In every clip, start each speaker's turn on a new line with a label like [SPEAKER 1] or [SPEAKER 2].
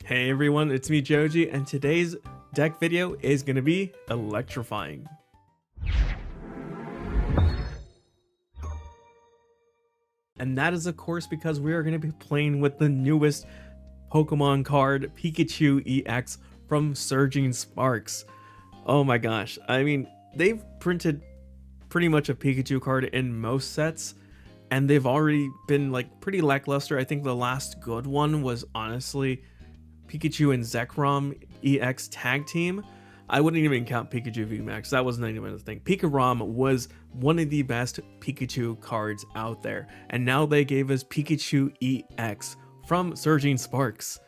[SPEAKER 1] Hey everyone, it's me Joji, and today's deck video is going to be electrifying. And that is of course because we are going to be playing with the newest Pokemon card, Pikachu EX from Surging Sparks. Oh my gosh, I mean, they've printed pretty much a Pikachu card in most sets, and they've already been like pretty lackluster. I think the last good one was honestly Pikachu and Zekrom EX tag team. I wouldn't even count Pikachu VMAX. That wasn't even a thing. Pikarom was one of the best Pikachu cards out there. And now they gave us Pikachu EX from Surging Sparks.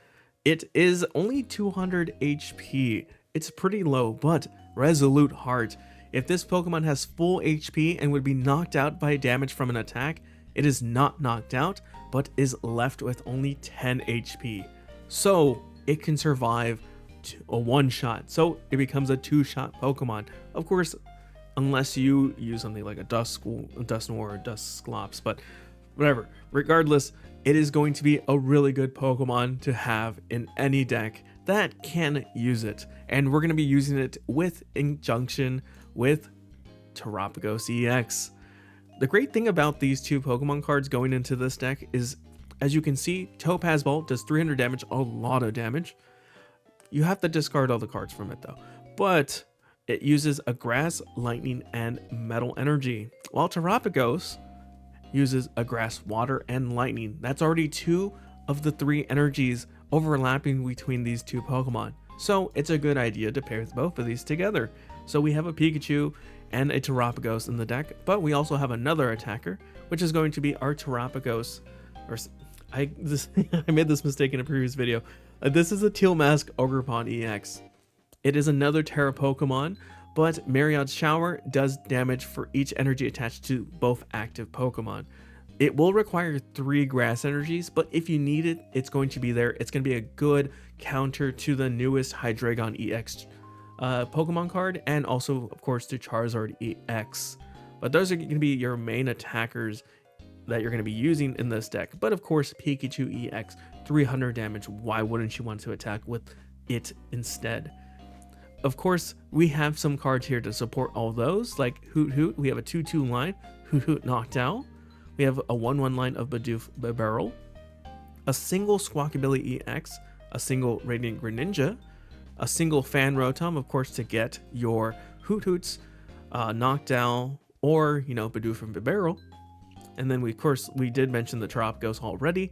[SPEAKER 1] It is only 200 HP. It's pretty low, but Resolute Heart. If this Pokemon has full HP and would be knocked out by damage from an attack, it is not knocked out, but is left with only 10 HP. So it can survive a one-shot, so it becomes a two-shot Pokemon. Of course, unless you use something like a Dusknoir or Dusclops, but whatever. Regardless, it is going to be a really good Pokemon to have in any deck that can use it. And we're going to be using it in conjunction with Terapagos EX. The great thing about these two Pokemon cards going into this deck is, as you can see, Topaz Ball does 300 damage, a lot of damage. You have to discard all the cards from it though. But it uses a Grass, Lightning, and Metal energy, while Terapagos uses a Grass, Water, and Lightning. That's already two of the three energies overlapping between these two Pokemon. So it's a good idea to pair both of these together. So we have a Pikachu and a Terapagos in the deck, but we also have another attacker, which is going to be our Terapagos. I made this mistake in a previous video. This is a Teal Mask Ogerpon EX. It is another Terra Pokemon, but Myriad Shower does damage for each energy attached to both active Pokemon. It will require 3 grass energies, but if you need it, it's going to be there. It's going to be a good counter to the newest Hydreigon EX Pokemon card, and also, of course, to Charizard EX. But those are going to be your main attackers that you're going to be using in this deck. But of course, Pikachu EX, 300 damage. Why wouldn't you want to attack with it instead? Of course, we have some cards here to support all those, like Hoothoot. We have a 2/2 line, Hoothoot Noctowl. We have a 1/1 line of Bidoof Bibarel, a single Squawkabilly EX, a single Radiant Greninja, a single Fan Rotom, of course, to get your Hoothoots, Noctowl, or, Bidoof and Bibarel. And then we did mention the Terapagos already,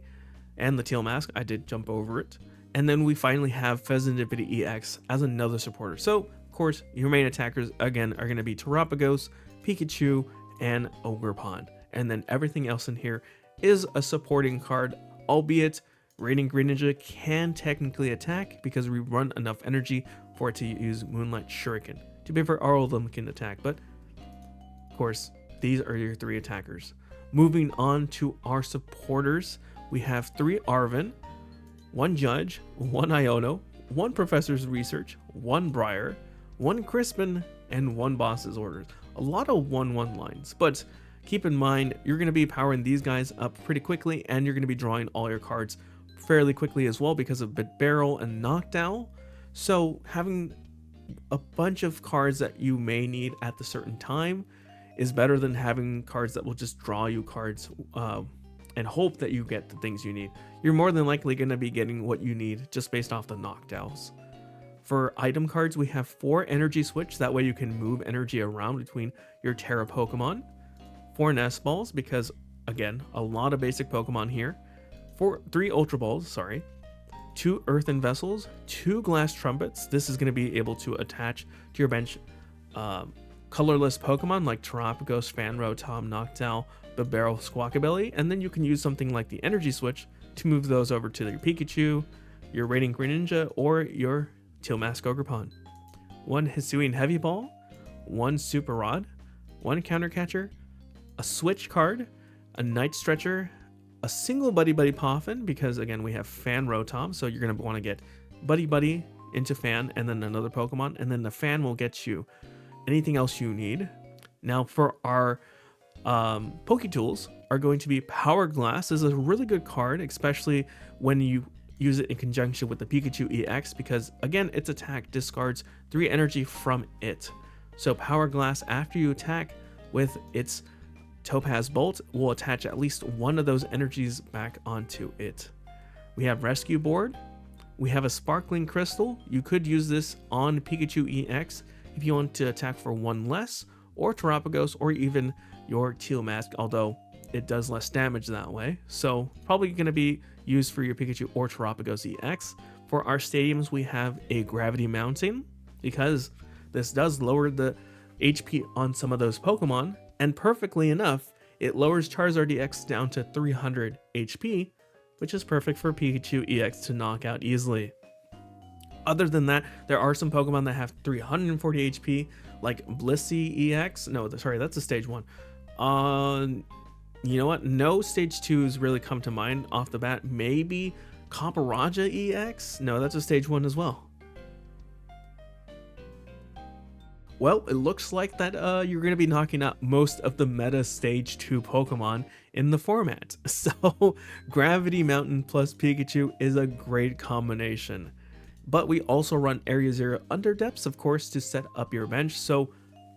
[SPEAKER 1] and the Teal Mask. I did jump over it. And then we finally have Fezandipiti EX as another supporter. So, of course, your main attackers, again, are going to be Terapagos, Pikachu, and Ogerpon. And then everything else in here is a supporting card, albeit Radiant Greninja can technically attack because we run enough energy for it to use Moonlight Shuriken. To be fair, all of them can attack, but of course, these are your 3 attackers. Moving on to our supporters, we have 3 Arven, 1 Judge, 1 Iono, 1 Professor's Research, 1 Briar, 1 Crispin, and 1 Boss's Orders. A lot of 1/1 lines, but keep in mind, you're going to be powering these guys up pretty quickly, and you're going to be drawing all your cards fairly quickly as well because of Bibarel and Noctowl. So having a bunch of cards that you may need at the certain time is better than having cards that will just draw you cards and hope that you get the things you need. You're more than likely going to be getting what you need just based off the Noctowls. For item cards, we have 4 Energy Switch. That way you can move energy around between your Terra Pokemon. 4 Nest Balls, because, again, a lot of basic Pokemon here. 3 Ultra Balls, 2 Earthen Vessels, 2 Glass Trumpets. This is going to be able to attach to your bench colorless Pokemon like Terapagos, Fan Rotom, Noctowl, Bibarel, Squawkabilly, and then you can use something like the Energy Switch to move those over to your Pikachu, your Radiant Greninja, or your Teal Mask Ogerpon. 1 Hisuian Heavy Ball, 1 Super Rod, 1 Counter Catcher, a Switch card, a Night Stretcher, a single Buddy Poffin, because again we have Fan Rotom, so you're going to want to get Buddy into Fan, and then another Pokemon, and then the Fan will get you anything else you need. Now for our Poke Tools are going to be Power Glass. This is a really good card, especially when you use it in conjunction with the Pikachu EX because, again, its attack discards 3 energy from it. So Power Glass, after you attack with its Topaz Bolt, will attach at least one of those energies back onto it. We have Rescue Board. We have a Sparkling Crystal. You could use this on Pikachu EX if you want to attack for 1 less, or Terapagos, or even your Teal Mask, although it does less damage that way. So probably going to be used for your Pikachu or Terapagos EX. For our stadiums, we have a Gravity Mountain, because this does lower the HP on some of those Pokemon, and perfectly enough, it lowers Charizard EX down to 300 HP, which is perfect for Pikachu EX to knock out easily. Other than that, there are some Pokemon that have 340 HP, like Blissey EX. No, sorry, that's a stage 1. You know what? No stage 2s really come to mind off the bat. Maybe Copperajah EX? No, that's a stage 1 as well. Well, it looks like that you're going to be knocking out most of the meta stage 2 Pokemon in the format. So Gravity Mountain plus Pikachu is a great combination. But we also run Area 0 Under Depths, of course, to set up your bench. So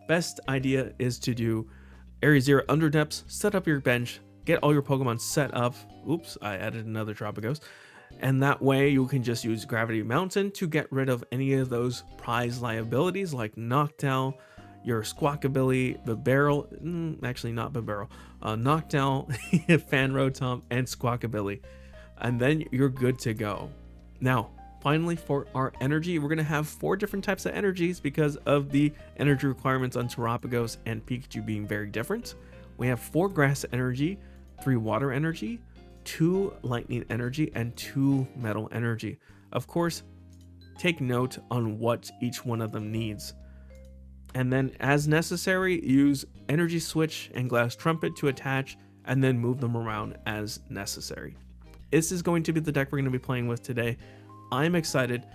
[SPEAKER 1] best idea is to do Area 0 Under Depths, set up your bench, get all your Pokemon set up. Oops, I added another Terapagos. And that way you can just use Gravity Mountain to get rid of any of those prize liabilities like Noctowl, your Squawkabilly, Bibarel, actually not Bibarel, Noctowl, Fan Rotom, and Squawkabilly. And then you're good to go. Now, finally, for our energy, we're going to have 4 different types of energies because of the energy requirements on Terapagos and Pikachu being very different. We have 4 grass energy, 3 water energy, 2 lightning energy, and 2 metal energy. Of course, take note on what each one of them needs. And then as necessary, use Energy Switch and Glass Trumpet to attach and then move them around as necessary. This is going to be the deck we're going to be playing with today. I'm excited.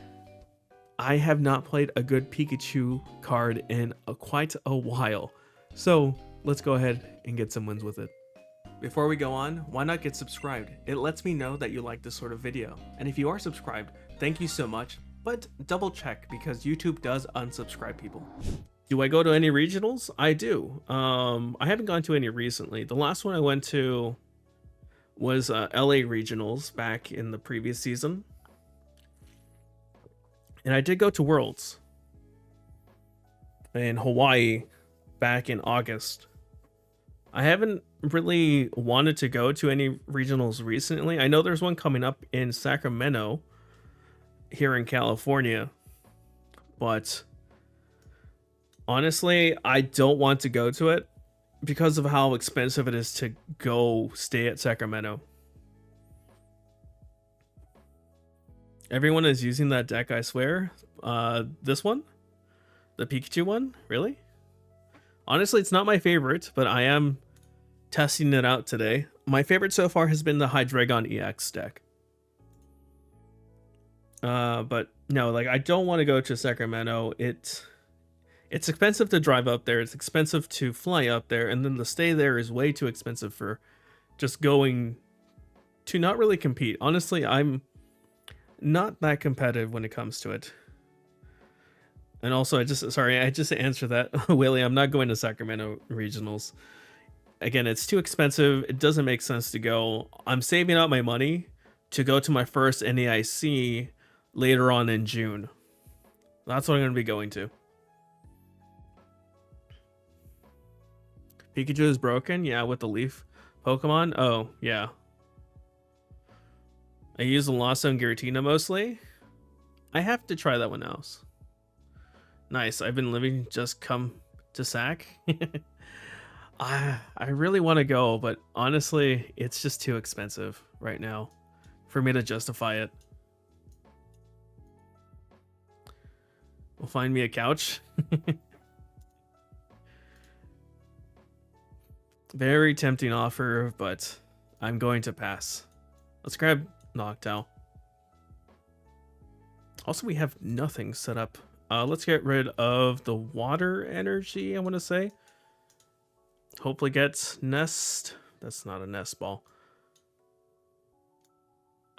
[SPEAKER 1] I have not played a good Pikachu card in quite a while. So let's go ahead and get some wins with it. Before we go on, why not get subscribed? It lets me know that you like this sort of video. And if you are subscribed, thank you so much, but double check because YouTube does unsubscribe people. Do I go to any regionals? I do. I haven't gone to any recently. The last one I went to was LA regionals back in the previous season. And I did go to Worlds in Hawaii back in August. I haven't really wanted to go to any regionals recently. I know there's one coming up in Sacramento here in California, but honestly, I don't want to go to it because of how expensive it is to go stay at Sacramento. Everyone is using that deck, I swear. This one? The Pikachu one? Really? Honestly, it's not my favorite, but I am testing it out today. My favorite so far has been the Hydreigon EX deck. But no, like I don't want to go to Sacramento. It's expensive to drive up there. It's expensive to fly up there, and then the stay there is way too expensive for just going to not really compete. Honestly, I'm not that competitive when it comes to it. And also, I just answered that, Willie, I'm not going to Sacramento regionals. Again, it's too expensive. It doesn't make sense to go. I'm saving up my money to go to my first NAIC later on in June. That's what I'm going to be going to. Pikachu is broken? Yeah, with the leaf Pokemon? Oh, yeah. I use the Lasso and Giratina mostly. I have to try that one else. Nice. I've been living just come to Sac. I really want to go, but honestly, it's just too expensive right now for me to justify it. We'll find me a couch. Very tempting offer, but I'm going to pass. Let's grab Noctowl. Also, we have nothing set up. Let's get rid of the water energy, I want to say. Hopefully get Nest. That's not a Nest Ball.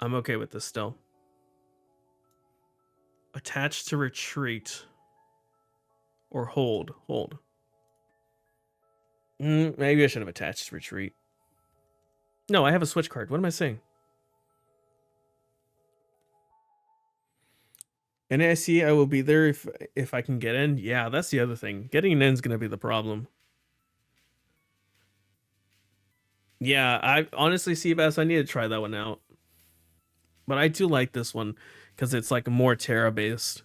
[SPEAKER 1] I'm okay with this still. attach to retreat. Or hold. Hold. Maybe I should have attached to retreat. No, I have a switch card. What am I saying? NAIC, I will be there if I can get in. Yeah, that's the other thing. Getting in is going to be the problem. Yeah, I honestly, Seabass, I need to try that one out. But I do like this one because it's like more Terra based.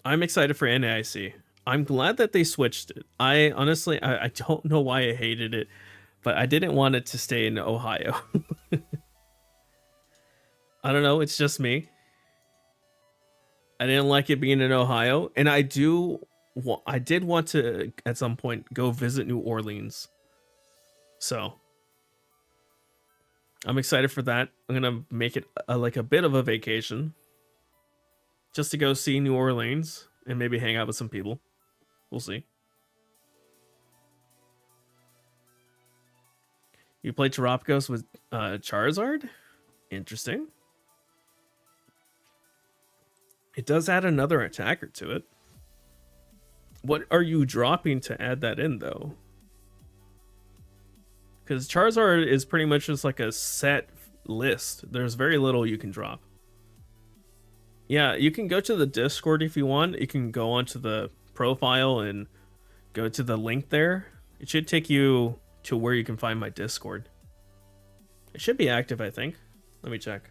[SPEAKER 1] I'm excited for NAIC. I'm glad that they switched it. I honestly, I don't know why I hated it, but I didn't want it to stay in Ohio. I don't know, it's just me. I didn't like it being in Ohio, and I did want to at some point go visit New Orleans. So I'm excited for that. I'm gonna make it like a bit of a vacation, just to go see New Orleans and maybe hang out with some people. We'll see. You played Terapagos with Charizard? Interesting. It does add another attacker to it. What are you dropping to add that in, though? Because Charizard is pretty much just like a set list. There's very little you can drop. Yeah, you can go to the Discord if you want. You can go onto the profile and go to the link there. It should take you to where you can find my Discord. It should be active, I think. Let me check.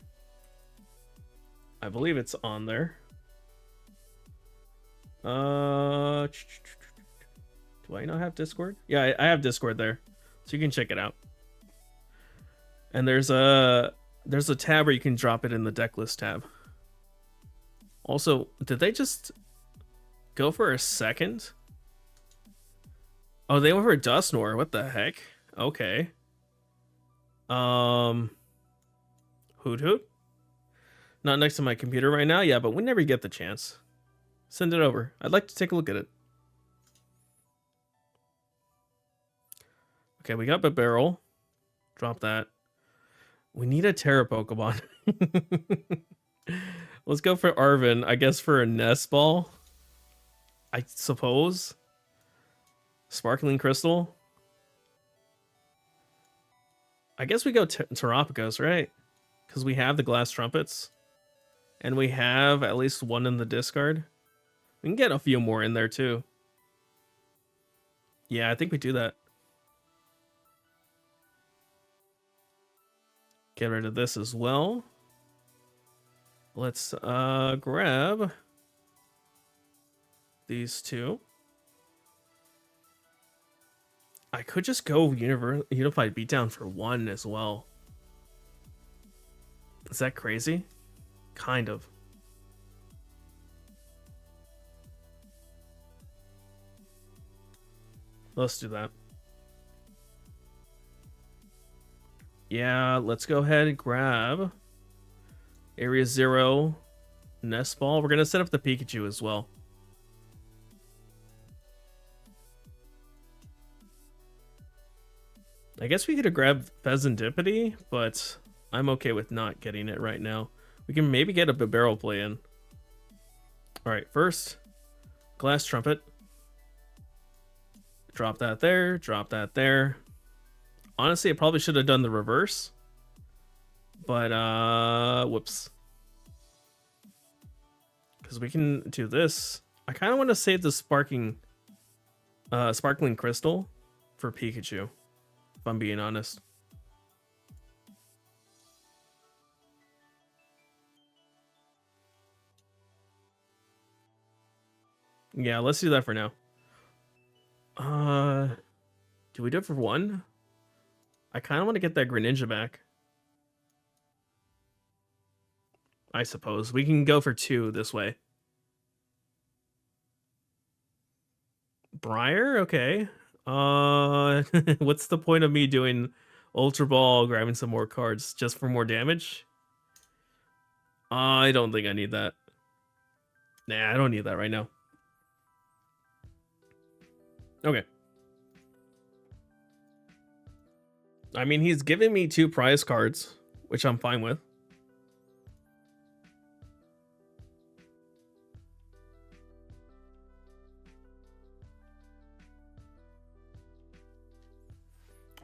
[SPEAKER 1] I believe it's on there. Do I not have Discord? Yeah, I have Discord there, so you can check it out. And there's a tab where you can drop it in the deck list tab. Also, did they just go for a second? Oh, they went for a Dusknoir. What the heck? Okay. Hoothoot? Not next to my computer right now. Yeah, but whenever you get the chance, send it over. I'd like to take a look at it. Okay, we got Bibarel. Drop that. We need a Terra Pokemon. Let's go for Arven. I guess for a Nest Ball. I suppose. Sparkling Crystal. I guess we go Terapagos, right? Because we have the Glass Trumpets. And we have at least one in the discard. We can get a few more in there too. Yeah, I think we do that. Get rid of this as well. Let's grab these two. I could just go Unified Beatdown for one as well. Is that crazy? Kind of. Let's do that. Yeah, let's go ahead and grab Area 0 Nest Ball. We're going to set up the Pikachu as well. I guess we could have grabbed Fezandipiti, but I'm okay with not getting it right now. We can maybe get a Bibarel play in. Alright, first, Glass Trumpet. Drop that there, drop that there. Honestly, I probably should have done the reverse. But, whoops. Because we can do this. I kind of want to save the Sparkling Crystal for Pikachu, if I'm being honest. Yeah, let's do that for now. Do we do it for one? I kind of want to get that Greninja back. I suppose. We can go for two this way. Briar? Okay. What's the point of me doing Ultra Ball, grabbing some more cards just for more damage? I don't think I need that. Nah, I don't need that right now. Okay. I mean, he's giving me 2 prize cards, which I'm fine with.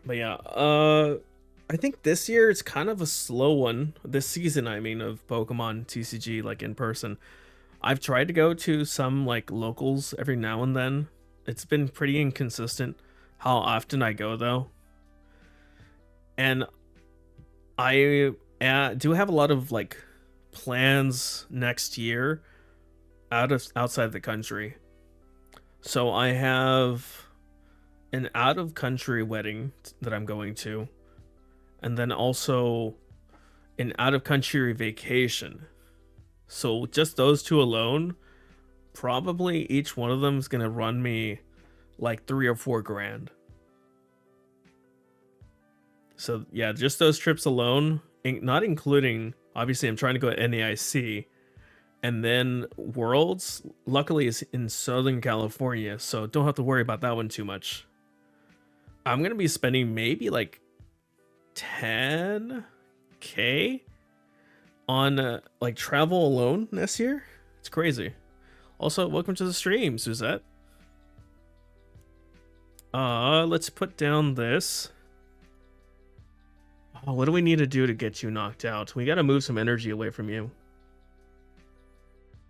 [SPEAKER 1] But yeah, I think this year it's kind of a slow one. This season, I mean, of Pokemon TCG, like in person. I've tried to go to some like locals every now and then. It's been pretty inconsistent how often I go though. And I do have a lot of like plans next year outside the country. So I have an out of country wedding that I'm going to, and then also an out of country vacation. So just those two alone, probably each one of them is gonna run me like 3 or 4 grand. So yeah, just those trips alone, not including, obviously I'm trying to go to NAIC, and then Worlds, luckily is in Southern California, so don't have to worry about that one too much. I'm gonna be spending maybe like 10K on like travel alone this year. It's crazy. Also, welcome to the stream, Suzette. Let's put down this. Oh, what do we need to do to get you knocked out? We gotta move some energy away from you.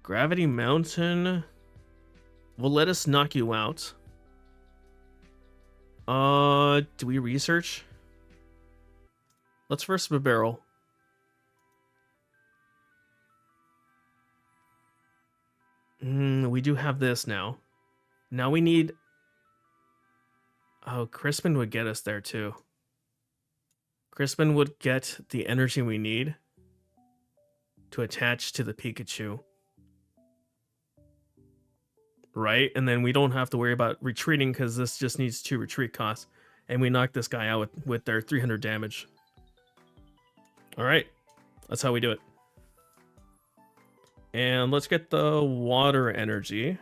[SPEAKER 1] Gravity Mountain will let us knock you out. Do we research? Let's first Bibarel. We do have this now. Now we need... Oh, Crispin would get us there too. Crispin would get the energy we need to attach to the Pikachu. Right? And then we don't have to worry about retreating because this just needs 2 retreat costs. And we knock this guy out with their 300 damage. Alright. That's how we do it. And let's get the water energy.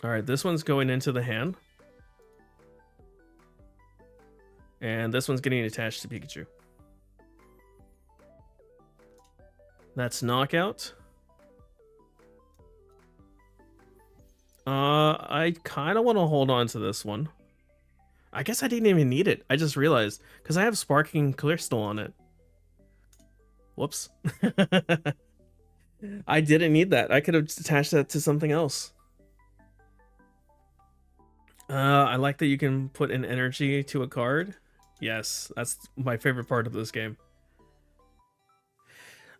[SPEAKER 1] Alright, this one's going into the hand. And this one's getting attached to Pikachu. That's knockout. I kind of want to hold on to this one. I guess I didn't even need it. I just realized because I have Sparking Crystal on it. Whoops. I didn't need that. I could have attached that to something else. I like that you can put an energy to a card. Yes, that's my favorite part of this game.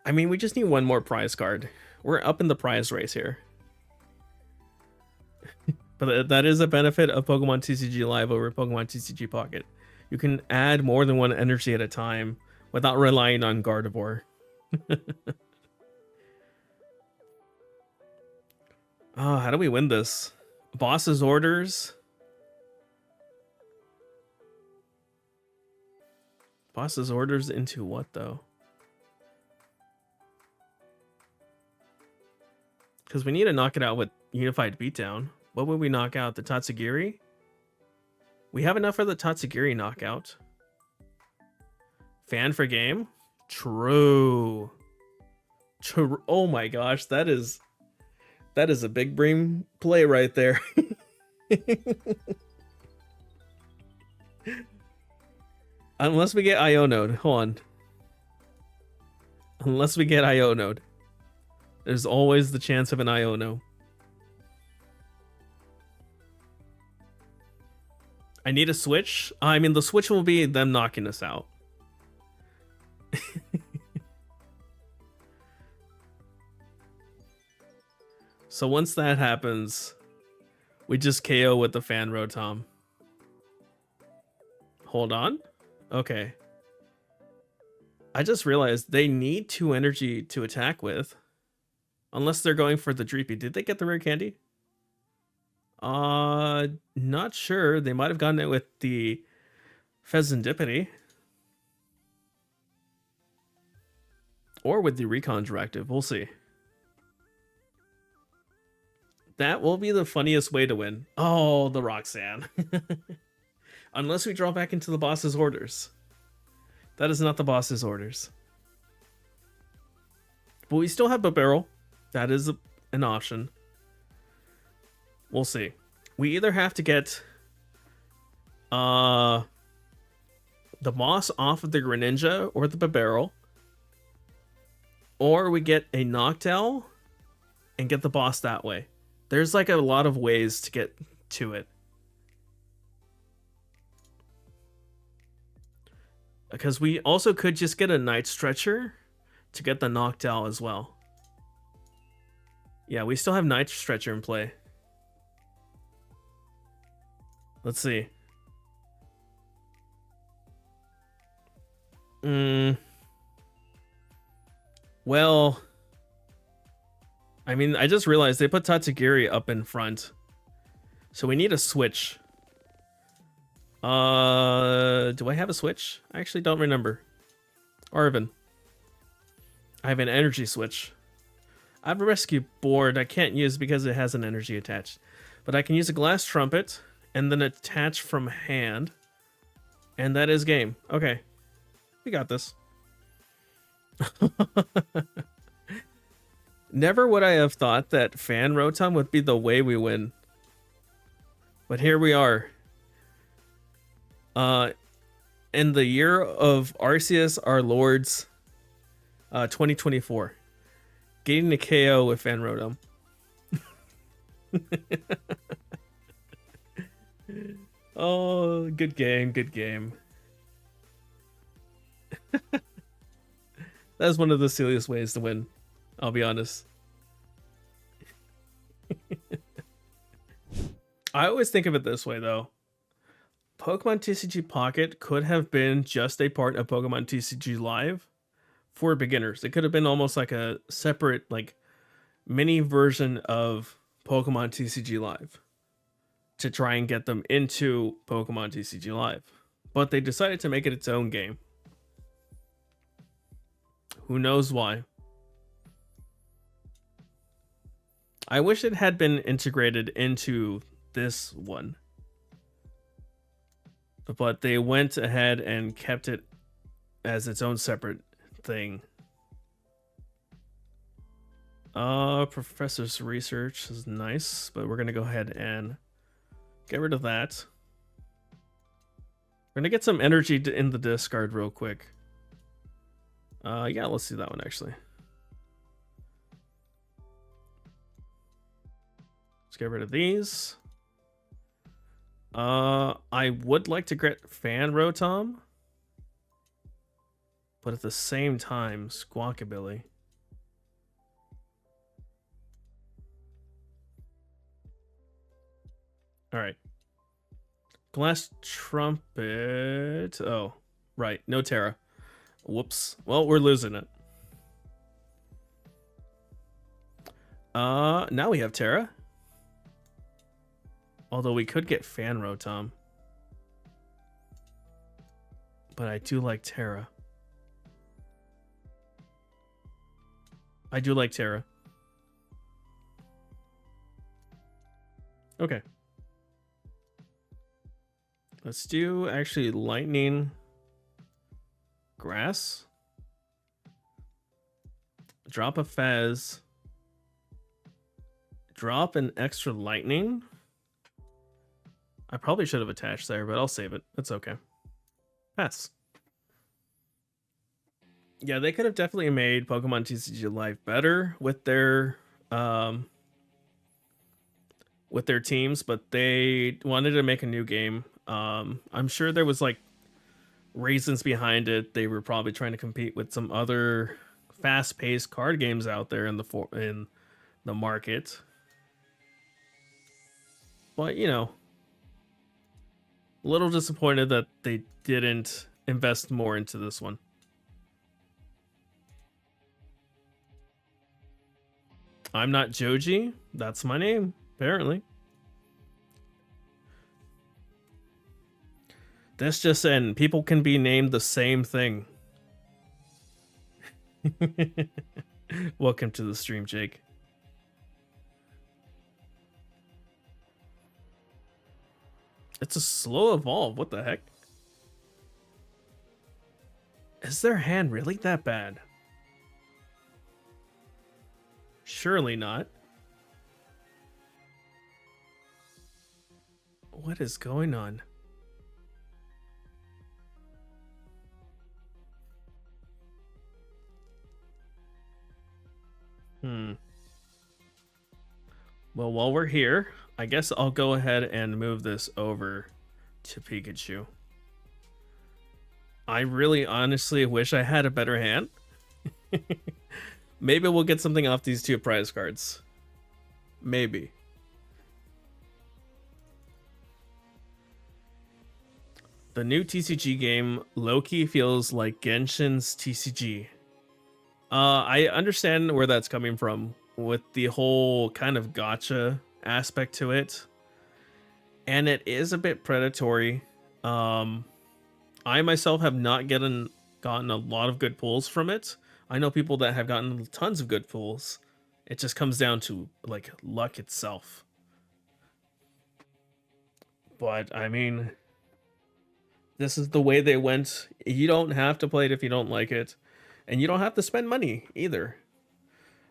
[SPEAKER 1] I mean, we just need one more prize card. We're up in the prize race here. But that is a benefit of Pokemon TCG Live over Pokemon TCG Pocket. You can add more than one energy at a time without relying on Gardevoir. Oh, how do we win this? Boss's orders. Boss's orders into what, though? Because we need to knock it out with Unified Beatdown. What would we knock out? The Tatsugiri? We have enough for the Tatsugiri knockout. Fan for game? True. True. Oh my gosh, that is a big brain play right there. Unless we get Iono'd. Hold on. Unless we get Iono'd. There's always the chance of an Iono. I need a switch. I mean, the switch will be them knocking us out. So once that happens, we just KO with the Fan Rotom. Hold on. Okay. I just realized they need 2 energy to attack with. Unless they're going for the Dreepy. Did they get the rare candy? Not sure. They might have gotten it with the Fezandipiti. Or with the Recon Directive. We'll see. That will be the funniest way to win. Oh, the Roxanne. Unless we draw back into the boss's orders. That is not the boss's orders. But we still have Bibarel. That is an option. We'll see. We either have to get the moss off of the Greninja or the Bibarel, or we get a Noctowl and get the boss that way. There's like a lot of ways to get to it. Because we also could just get a Night Stretcher to get the Noctowl as well. Yeah, we still have Night Stretcher in play. Let's see. Well, I mean, I just realized they put Tatsugiri up in front. So we need a switch. Do I have a switch? I actually don't remember. Arven. I have an energy switch. I have a rescue board I can't use because it has an energy attached. But I can use a glass trumpet and then attach from hand. And that is game. Okay. We got this. Never would I have thought that Fan Rotom would be the way we win. But here we are. In the year of Arceus, our Lord's 2024. Getting the KO with Fan Rotom. Oh, good game, good game. That's one of the silliest ways to win, I'll be honest. I always think of it this way, though. Pokemon TCG Pocket could have been just a part of Pokemon TCG Live for beginners. It could have been almost like a separate, like, mini version of Pokemon TCG Live to try and get them into Pokemon TCG Live. But they decided to make it its own game. Who knows why? I wish it had been integrated into this one. But they went ahead and kept it as its own separate thing. Professor's research is nice, but we're gonna go ahead and get rid of that. We're gonna get some energy in the discard real quick. Yeah, let's do that one actually. Let's get rid of these. I would like to get Fan Rotom, but at the same time, Squawkabilly. All right. Glass Trumpet. Oh, right. No Terra. Whoops. Well, we're losing it. Now we have Terra. Although we could get Fan Rotom. But I do like Terra. I do like Terra. Okay. Let's do actually Lightning. Grass. Drop a Fez. Drop an extra Lightning. I probably should have attached there, but I'll save it. It's okay. Pass. Yeah, they could have definitely made Pokemon TCG Live better with their teams, but they wanted to make a new game. I'm sure there was like reasons behind it. They were probably trying to compete with some other fast-paced card games out there in the market. But you know, a little disappointed that they didn't invest more into this one. I'm not Joji. That's my name, apparently. This just in. People can be named the same thing. Welcome to the stream, Jake. It's a slow evolve. What the heck? Is their hand really that bad? Surely not. What is going on? Well, while we're here, I guess I'll go ahead and move this over to Pikachu. I really honestly wish I had a better hand. Maybe we'll get something off these two prize cards. Maybe. The new TCG game low-key feels like Genshin's TCG. I understand where that's coming from with the whole kind of gacha aspect to it. And it is a bit predatory. I myself have not gotten a lot of good pulls from it. I know people that have gotten tons of good pulls. It just comes down to like luck itself. But I mean, this is the way they went. You don't have to play it if you don't like it, and you don't have to spend money either.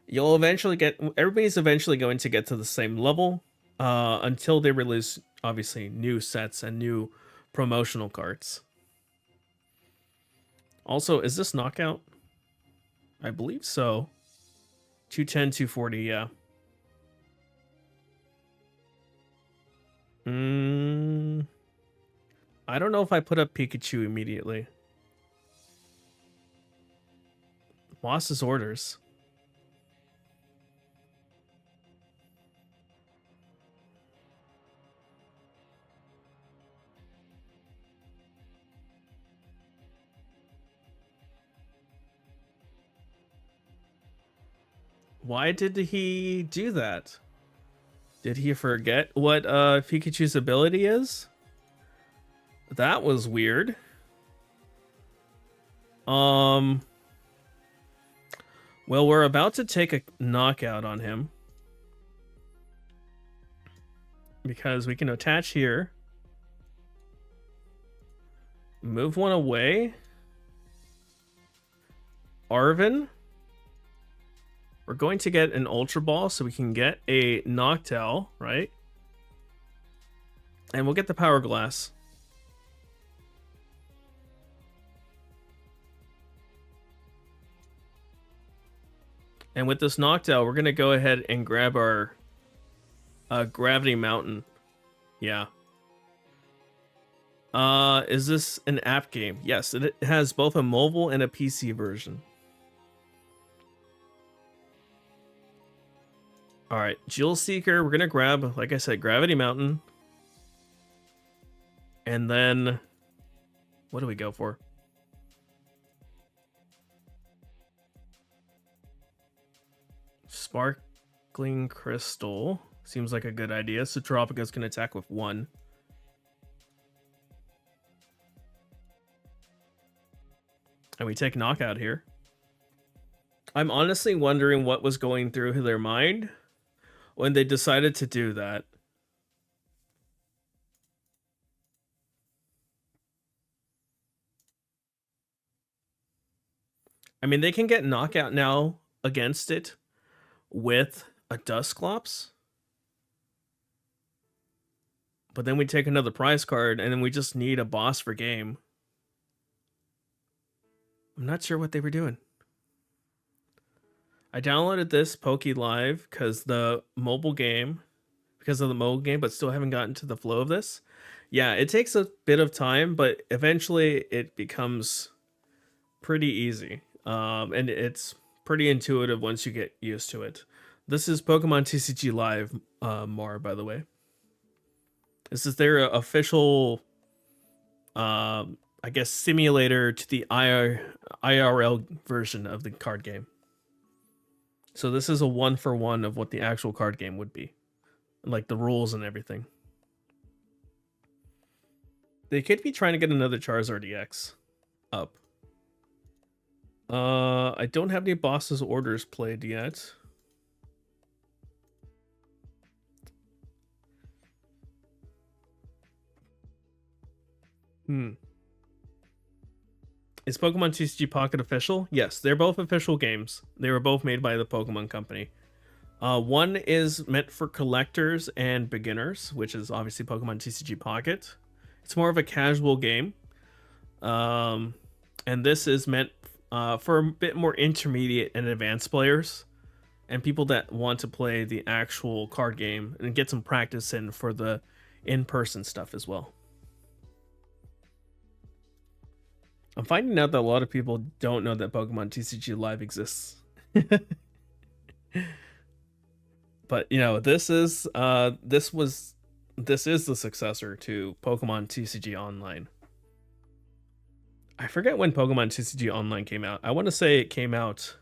[SPEAKER 1] You'll eventually get, everybody's eventually going to get to the same level until they release obviously new sets and new promotional cards. Also, is this knockout? I believe so. 210, 240, yeah. I don't know if I put up Pikachu immediately. Boss's orders. Why did he do that? Did he forget what Pikachu's ability is? That was weird. Well, we're about to take a knockout on him. Because we can attach here. Move one away. Arven. We're going to get an Ultra Ball so we can get a Noctowl, right? And we'll get the Power Glass. And with this Noctowl, we're going to go ahead and grab our Gravity Mountain. Yeah. Is this an app game? Yes, it has both a mobile and a PC version. Alright, Jewel Seeker, we're going to grab, like I said, Gravity Mountain. And then, what do we go for? Sparkling Crystal. Seems like a good idea. So Terapagos can attack with 1. And we take Knockout here. I'm honestly wondering what was going through their mind when they decided to do that. I mean, they can get Knockout now against it with a Dusclops. But then we take another prize card, and then we just need a boss for game. I'm not sure what they were doing. I downloaded this Poke Live because of the mobile game, but still haven't gotten to the flow of this. Yeah, it takes a bit of time, but eventually it becomes pretty easy. And it's pretty intuitive once you get used to it. This is Pokemon TCG Live, more, by the way. This is their official, I guess, simulator to the IRL version of the card game. So this is a 1-for-1 of what the actual card game would be. Like the rules and everything. They could be trying to get another Charizard EX up. I don't have any boss's orders played yet. Is Pokemon TCG Pocket official? Yes, they're both official games. They were both made by the Pokemon Company. One is meant for collectors and beginners, which is obviously Pokemon TCG Pocket. It's more of a casual game. And this is meant for a bit more intermediate and advanced players. and people that want to play the actual card game and get some practice in for the in-person stuff as well. I'm finding out that a lot of people don't know that Pokemon TCG Live exists. But you know, this is the successor to Pokemon TCG Online. I forget when Pokemon TCG Online came out. I want to say it came out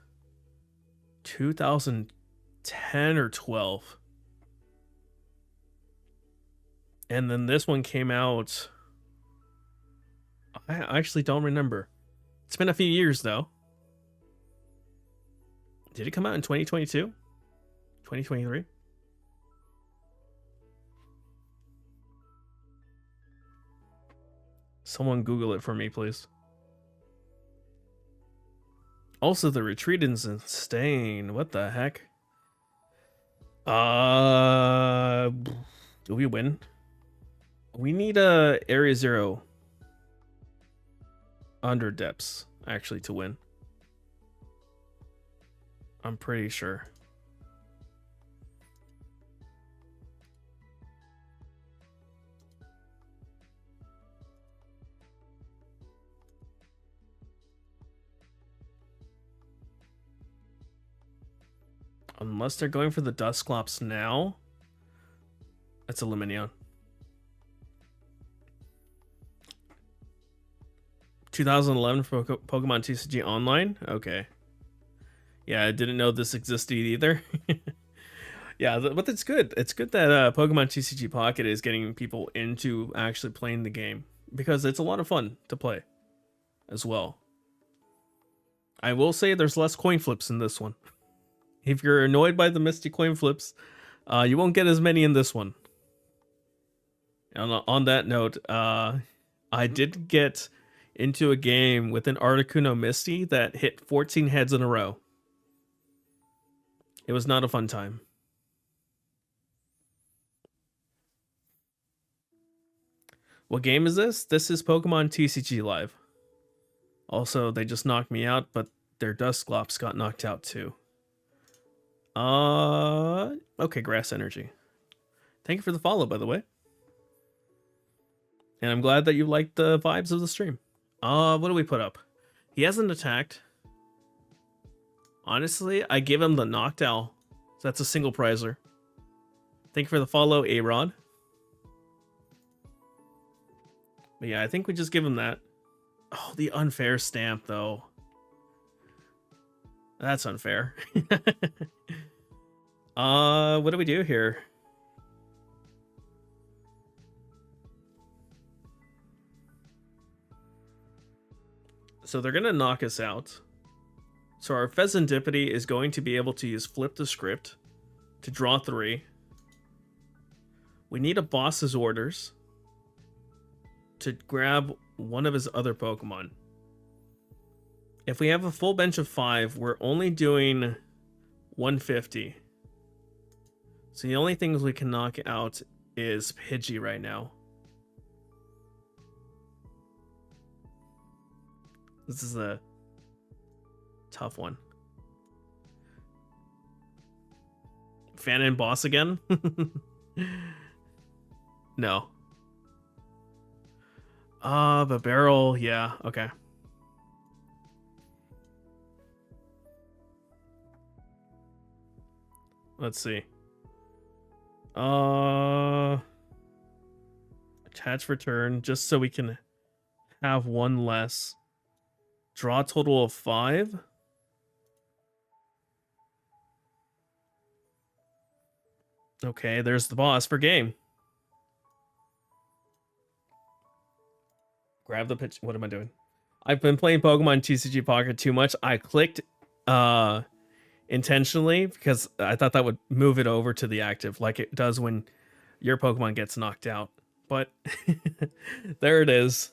[SPEAKER 1] 2010 or 12. And then this one came out, I actually don't remember. It's been a few years though. Did it come out in 2022? 2023? Someone Google it for me, please. Also, the retreat is insane. What the heck? Do we win? We need a Area 0 under depths actually to win. I'm pretty sure. Unless they're going for the Dusclops now. That's a Lumineon. 2011 for Pokemon TCG Online? Okay. Yeah, I didn't know this existed either. Yeah, but it's good. It's good that Pokemon TCG Pocket is getting people into actually playing the game, because it's a lot of fun to play as well. I will say there's less coin flips in this one. If you're annoyed by the Misty coin flips, you won't get as many in this one. And on that note, I did get into a game with an Articuno Misty that hit 14 heads in a row. It was not a fun time. What game is this? This is Pokemon TCG Live. Also, they just knocked me out, but their Dusclops got knocked out too. Okay, Grass Energy. Thank you for the follow, by the way. And I'm glad that you liked the vibes of the stream. What do we put up? He hasn't attacked. Honestly, I give him the Noctowl. So that's a single prizer. Thank you for the follow, A-Rod. But yeah, I think we just give him that. Oh, the unfair stamp, though. That's unfair. What do we do here? So they're gonna knock us out. So our Fezandipiti is going to be able to use Flip the Script to draw 3. We need a boss's orders to grab one of his other Pokemon. If we have a full bench of 5, we're only doing 150. So the only things we can knock out is Pidgey right now. This is a tough one. Fan and boss again? No. Bibarel, yeah, okay. Let's see. Attach return, just so we can have one less. Draw a total of 5. Okay, there's the boss for game. Grab the pitch. What am I doing? I've been playing Pokemon TCG Pocket too much. I clicked intentionally because I thought that would move it over to the active like it does when your Pokemon gets knocked out. But there it is.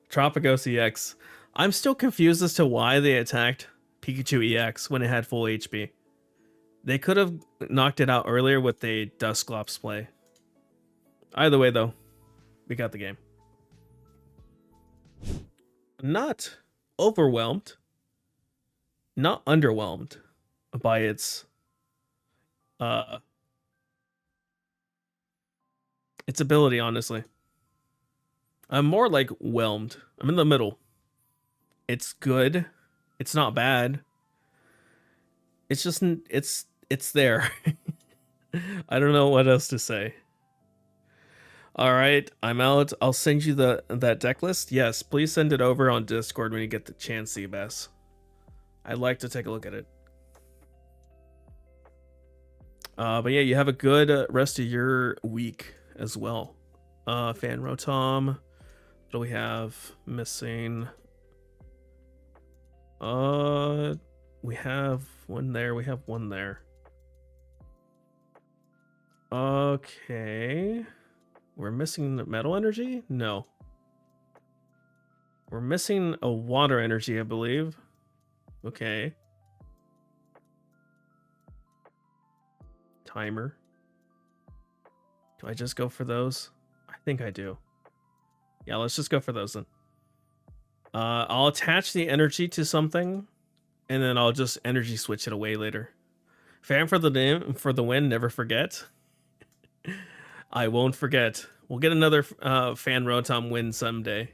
[SPEAKER 1] Terapagos EX. I'm still confused as to why they attacked Pikachu EX when it had full HP. They could have knocked it out earlier with a Dusclops play. Either way, though, we got the game. Not overwhelmed, not underwhelmed by its its ability, honestly. I'm more like whelmed. I'm in the middle. It's good. It's not bad. It's just it's there. I don't know what else to say. All right, I'm out. I'll send you that deck list. Yes, please send it over on Discord when you get the chance, Seabass. I'd like to take a look at it. But yeah, you have a good rest of your week as well. Fan Rotom. What do we have missing? We have one there. We have one there. Okay. We're missing metal energy? No. We're missing a water energy, I believe. Okay. Timer. Do I just go for those? I think I do. Yeah, let's just go for those then. I'll attach the energy to something, and then I'll just energy switch it away later. Fan for the win, never forget. I won't forget. We'll get another Fan Rotom win someday.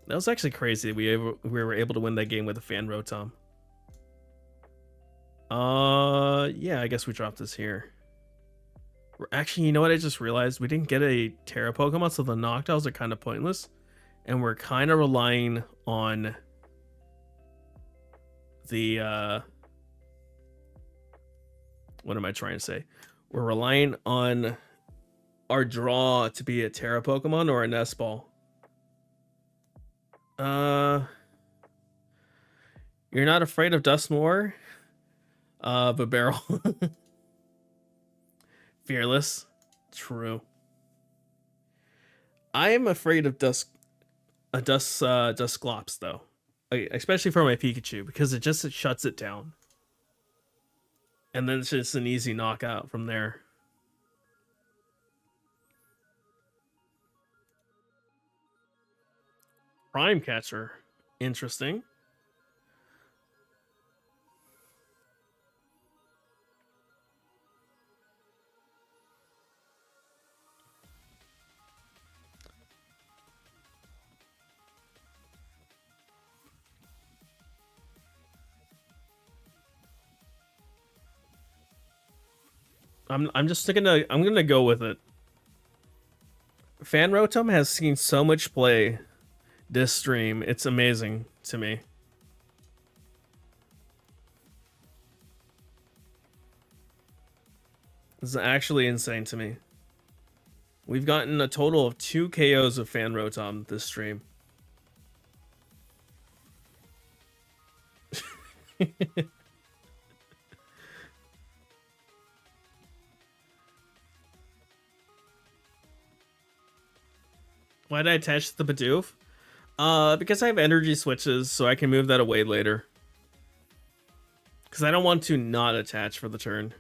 [SPEAKER 1] That was actually crazy. We were able to win that game with a Fan Rotom. Yeah, I guess we dropped this here. We're actually, you know what I just realized? We didn't get a Terra Pokemon, so the Noctowls are kind of pointless. And we're kind of relying on the, what am I trying to say? We're relying on our draw to be a Terra Pokemon or a Nest Ball. You're not afraid of Dusknoir? Bibarel. Fearless. True. I am afraid of Dusclops though. Especially for my Pikachu, because it shuts it down. And then it's just an easy knockout from there. Prime Catcher. Interesting. I'm just gonna go with it. Fan Rotom has seen so much play this stream. It's amazing to me. This is actually insane to me. We've gotten a total of 2 KOs of Fan Rotom this stream. Why did I attach the Bidoof? Because I have energy switches, so I can move that away later. Because I don't want to not attach for the turn.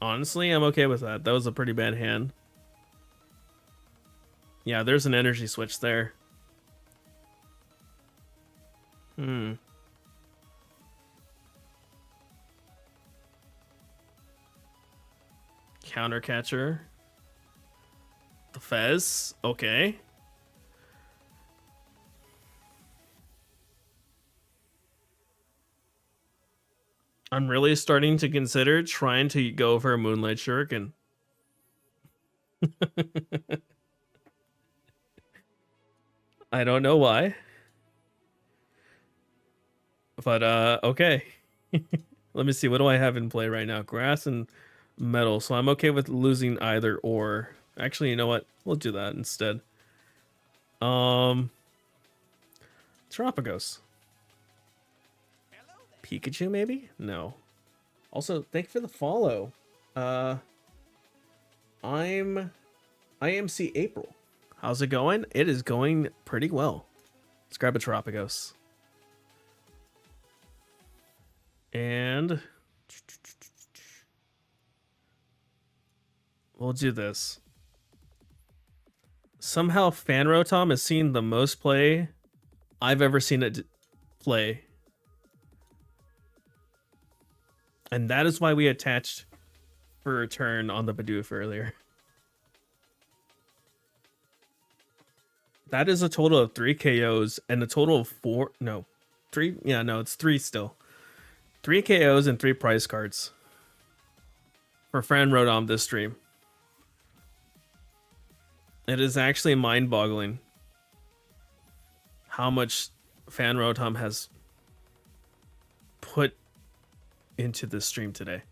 [SPEAKER 1] Honestly, I'm okay with that. That was a pretty bad hand. Yeah, there's an energy switch there. Counter catcher. The Fez. Okay. I'm really starting to consider trying to go for a Moonlight Shuriken. I don't know why. But, okay. Let me see. What do I have in play right now? Grass and metal. So I'm okay with losing either or. Actually, you know what? We'll do that instead. Terapagos. Pikachu, maybe? No. Also, thank you for the follow. I'm IMC April. How's it going? It is going pretty well. Let's grab a Terapagos. And we'll do this. Somehow Fan Rotom has seen the most play I've ever seen it play And that is why we attached for a turn on the Bidoof earlier. That is a total of 3 KOs and a total of 4. No, 3. Yeah, no, it's 3 still. 3 KOs and 3 prize cards for Fan Rotom this stream. It is actually mind-boggling how much Fan Rotom has put into this stream today.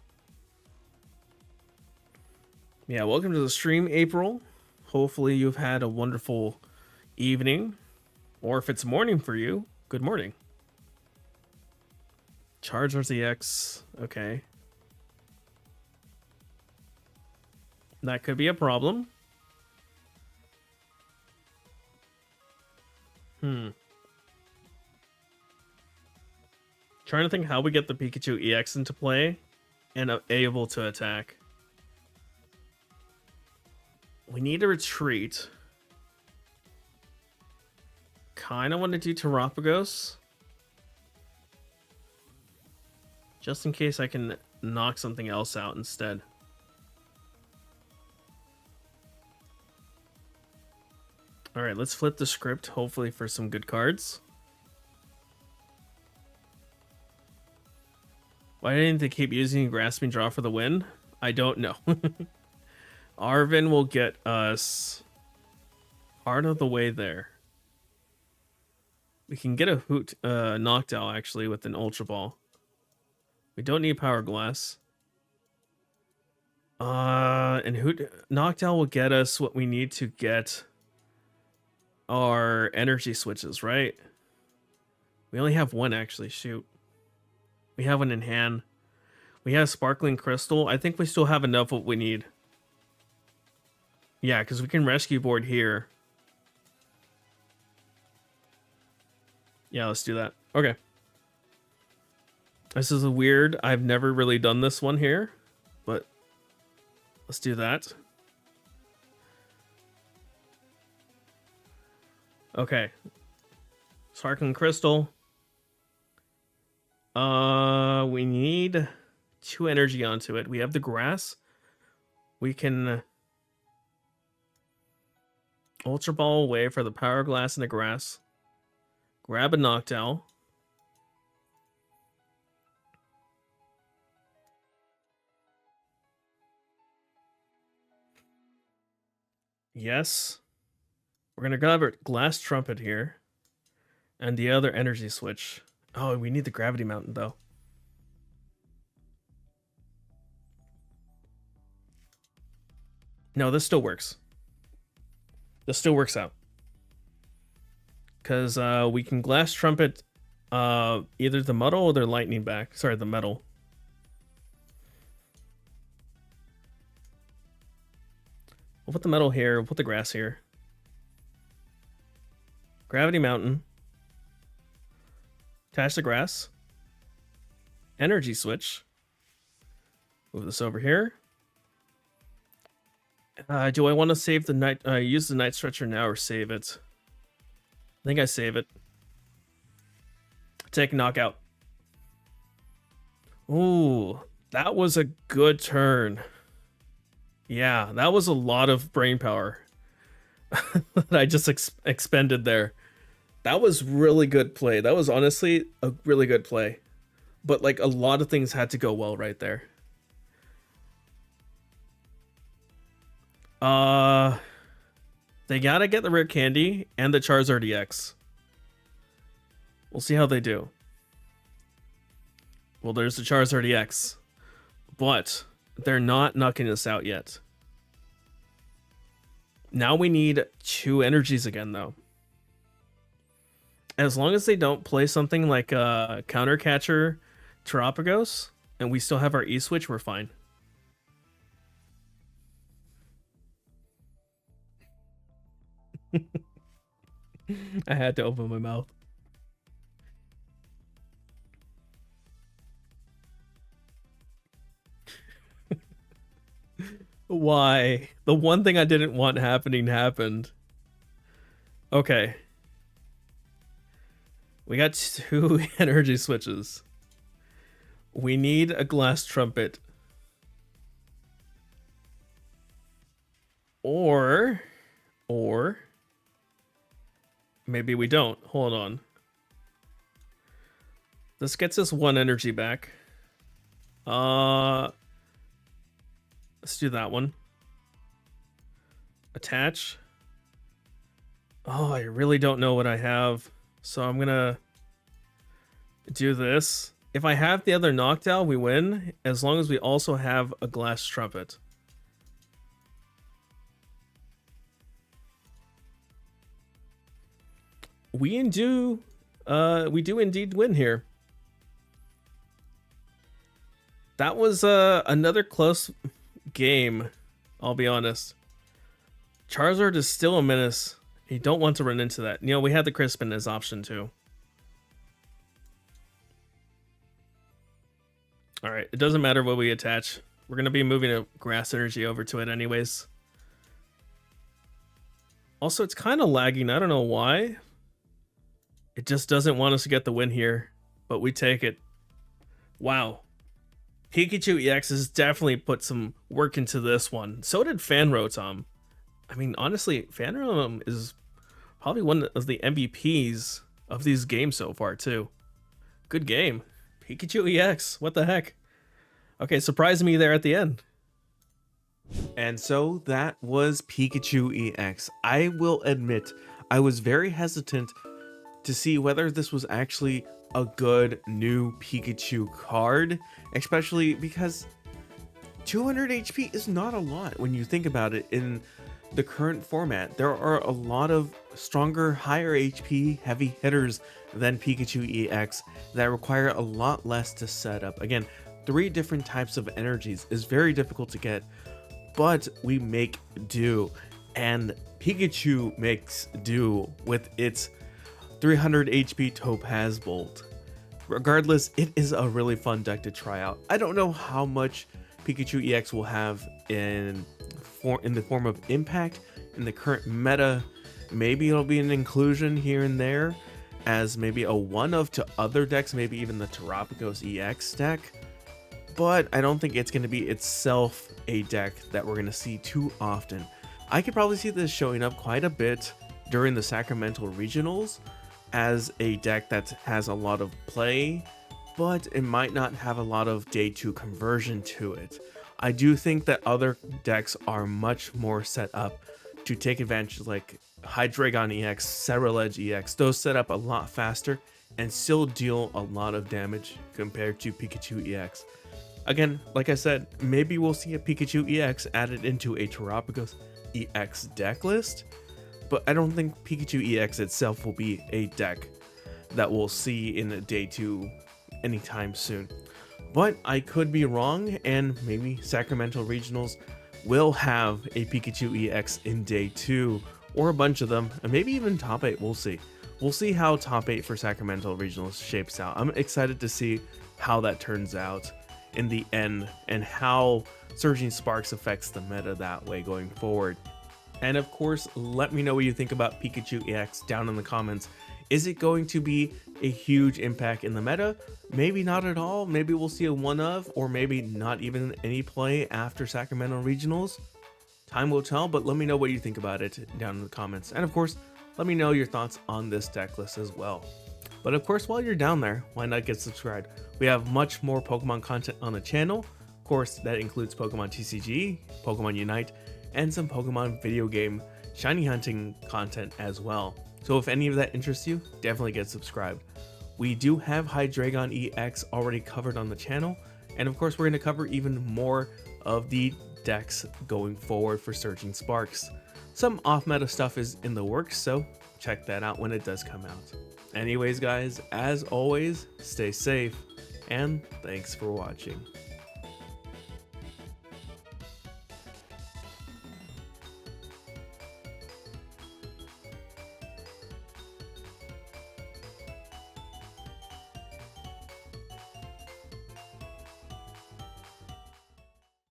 [SPEAKER 1] Yeah, welcome to the stream, April. Hopefully you've had a wonderful evening, or if it's morning for you, good morning. Charizard EX, okay. That could be a problem. Trying to think how we get the Pikachu EX into play and able to attack. We need a retreat. Kind of want to do Terapagos. Just in case I can knock something else out instead. Alright, let's flip the script, hopefully for some good cards. Why didn't they keep using Grasping Draw for the win? I don't know. Arven will get us part of the way there. We can get a Noctowl actually with an Ultra Ball. We don't need Power Glass. And Noctowl will get us what we need to get our energy switches, right? We only have one actually, shoot. We have one in hand. We have Sparkling Crystal. I think we still have enough of what we need. Yeah, because we can rescue board here. Yeah, let's do that. Okay. This is a weird. I've never really done this one here, but let's do that. Okay. Sparkling Crystal. We need 2 energy onto it. We have the grass. We can Ultra Ball away for the Power Glass and the grass. Grab a Noctowl. Yes. We're going to grab a Glass Trumpet here. And the other energy switch. Oh, we need the Gravity Mountain, though. No, this still works. This still works out. Because we can Glass Trumpet either the Muddle or their Lightning back. Sorry, the Metal. We'll put the Metal here. We'll put the Grass here. Gravity Mountain. Attach the Grass. Energy Switch. Move this over here. Do I want to save the night? Use the Night Stretcher now or save it? I think I save it. Take knockout. Ooh, that was a good turn. Yeah, that was a lot of brain power that I just expended there. That was really good play. That was honestly a really good play. But like a lot of things had to go well right there. They gotta get the rare candy and the Charizard EX. We'll see how they do. Well, there's the Charizard EX. But they're not knocking us out yet. Now we need 2 energies again, though. As long as they don't play something like a Counter Catcher Terapagos, and we still have our E-Switch, we're fine. I had to open my mouth. Why? The one thing I didn't want happening happened. Okay. We got 2 energy switches. We need a glass trumpet. Or maybe we don't. Hold on. This gets us 1 energy back. Let's do that one. Attach. Oh, I really don't know what I have. So I'm gonna do this. If I have the other Noctowl, we win, as long as we also have a glass trumpet. We do indeed win here. That was another close game, I'll be honest. Charizard is still a menace. You don't want to run into that. You know, we had the Crispin as option too. Alright, it doesn't matter what we attach. We're going to be moving a grass energy over to it anyways. Also, it's kind of lagging. I don't know why. It just doesn't want us to get the win here, but we take it. Wow. Pikachu EX has definitely put some work into this one. So did Fan Rotom. I mean, honestly, Fan Rotom is probably one of the MVPs of these games so far, too. Good game. Pikachu EX, what the heck? Okay, surprised me there at the end. And so that was Pikachu EX. I will admit, I was very hesitant to see whether this was actually a good new Pikachu card, especially because 200 HP is not a lot when you think about it in the current format. There are a lot of stronger, higher HP heavy hitters than Pikachu EX that require a lot less to set up. Again, 3 different types of energies is very difficult to get, but we make do, and Pikachu makes do with its 300 HP Topaz Bolt. Regardless, it is a really fun deck to try out. I don't know how much Pikachu EX will have in the form of impact in the current meta. Maybe it'll be an inclusion here and there as maybe a one-of to other decks, maybe even the Terapagos EX deck. But I don't think it's going to be itself a deck that we're going to see too often. I could probably see this showing up quite a bit during the Sacramento Regionals as a deck that has a lot of play, but it might not have a lot of day 2 conversion to it. I do think that other decks are much more set up to take advantage, like Hydreigon EX, Ceruledge EX. Those set up a lot faster and still deal a lot of damage compared to Pikachu EX. Again, like I said, maybe we'll see a Pikachu EX added into a Terapagos EX deck list, but I don't think Pikachu EX itself will be a deck that we'll see in a day 2 anytime soon. But I could be wrong, and maybe Sacramento Regionals will have a Pikachu EX in day 2, or a bunch of them, and maybe even top 8, we'll see. We'll see how top 8 for Sacramento Regionals shapes out. I'm excited to see how that turns out in the end, and how Surging Sparks affects the meta that way going forward. And of course, let me know what you think about Pikachu EX down in the comments. Is it going to be a huge impact in the meta? Maybe not at all. Maybe we'll see a one-of, or maybe not even any play after Sacramento Regionals. Time will tell, but let me know what you think about it down in the comments. And of course, let me know your thoughts on this deck list as well. But of course, while you're down there, why not get subscribed? We have much more Pokemon content on the channel. Of course, that includes Pokemon TCG, Pokemon Unite, and some Pokemon video game shiny hunting content as well. So if any of that interests you, definitely get subscribed. We do have Hydreigon EX already covered on the channel, and of course we're going to cover even more of the decks going forward for Surging Sparks. Some off-meta stuff is in the works, so check that out when it does come out. Anyways guys, as always, stay safe, and thanks for watching.